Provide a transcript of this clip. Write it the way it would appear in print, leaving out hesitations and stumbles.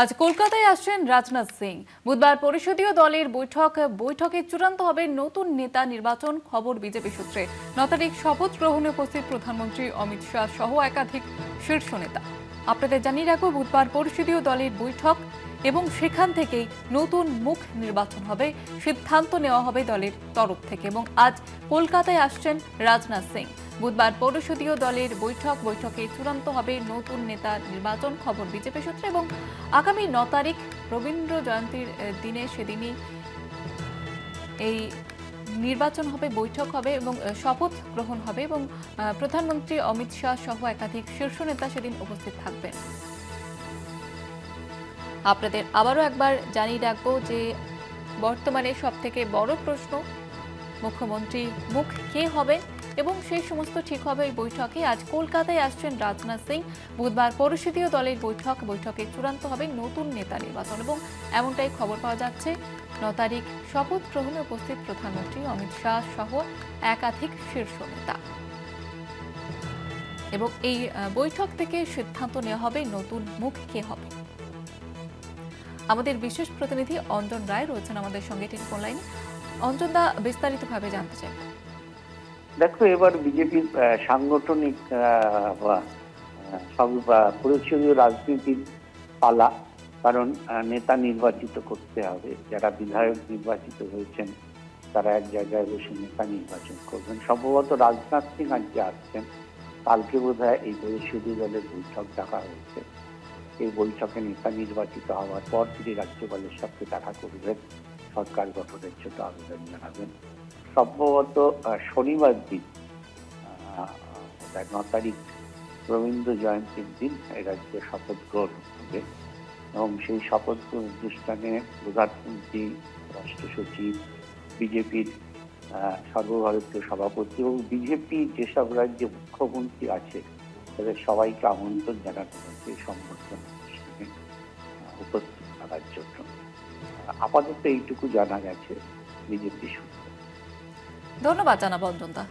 আজ কলকাতায় আসছেন রাজনাথ সিং। বুধবার পরিষদীয় দলের বৈঠকে চূড়ান্ত হবে নতুন নেতা নির্বাচন, খবর বিজেপি সূত্রে। 9 তারিখ শপথ গ্রহণে উপস্থিত প্রধানমন্ত্রী অমিত শাহ সহ একাধিক শীর্ষ নেতা। আপনাদের জানিয়ে রাখবো, বুধবার পরিষদীয় দলের বৈঠক এবং সেখান থেকেই নতুন মুখ নির্বাচন হবে, সিদ্ধান্ত নেওয়া হবে দলের তরফ থেকে। এবং আজ কলকাতায় আসছেন রাজনাথ সিং। বুধবার পরিষদীয় দলের বৈঠকে চূড়ান্ত হবে নতুন নেতা নির্বাচন, খবর বিজেপি সূত্রে। এবং আগামী 9 তারিখ রবীন্দ্র জয়ন্তীর দিনে সেদিনই এই নির্বাচন হবে, বৈঠক হবে এবং শপথ গ্রহণ হবে এবং প্রধানমন্ত্রী অমিত শাহ সহ একাধিক শীর্ষ নেতা সেদিন উপস্থিত থাকবেন। আপনাদের আবারও একবার জানিয়ে রাখবো যে বর্তমানে সবথেকে বড় প্রশ্ন মুখ্যমন্ত্রী মুখ কে হবে এবং সেই সমস্ত ঠিক হবে এই বৈঠকে। আজ কলকাতায় আসছেন রাজনাথ সিং। বুধবার পরিষদীয় দলের বৈঠকে চূড়ান্ত হবে নতুন নেতা নির্বাচন এবং এমনটাই খবর পাওয়া যাচ্ছে। 9 তারিখ শপথ গ্রহণে উপস্থিত প্রধানমন্ত্রী অমিত শাহ সহ একাধিক শীর্ষ নেতা এবং এই বৈঠক থেকে সিদ্ধান্ত নেওয়া হবে নতুন মুখ কে হবে। আমাদের বিশেষ প্রতিনিধি অঞ্জন রায় রয়েছেন আমাদের সঙ্গে টেলিফোন লাইনে। অঞ্জন দা, বিস্তারিতভাবে জানতে চাই। দেখো, এবার বিজেপির সাংগঠনিক পরিচয় রাজনীতির পালা। কারণ নেতা নির্বাচিত করতে হবে, যারা বিধায়ক নির্বাচিত হয়েছেন তারা এক জায়গায় বসে নেতা নির্বাচন করবেন। সম্ভবত রাজনাথ সিং আজকে আসছেন, কালকে বোধহয় এই পরিষদীয় দলের বৈঠক ডাকা হয়েছে। এই বৈঠকে নেতা নির্বাচিত হওয়ার পর তিনি রাজ্যপালের সাথে দেখা করবেন, সরকার গঠনের জন্য আবেদন জানাবেন। সম্ভবত শনিবার দিন 9 তারিখ রবীন্দ্র জয়ন্তীর দিন রাজ্যে শপথ গ্রহণ হবে এবং সেই শপথ অনুষ্ঠানে প্রধানমন্ত্রী, রাষ্ট্র সচিব, বিজেপির সর্বভারতীয় সভাপতি এবং বিজেপি যেসব রাজ্যে মুখ্যমন্ত্রী আছে তাদের সবাইকে আমন্ত্রণ জানানো হয়েছে সংবর্ধনা অনুষ্ঠানে উপস্থিত থাকার জন্য। আপাতত এইটুকু জানা গেছে বিজেপি সূত্রে। ধন্যবাদ জানাবো অঞ্জন দা।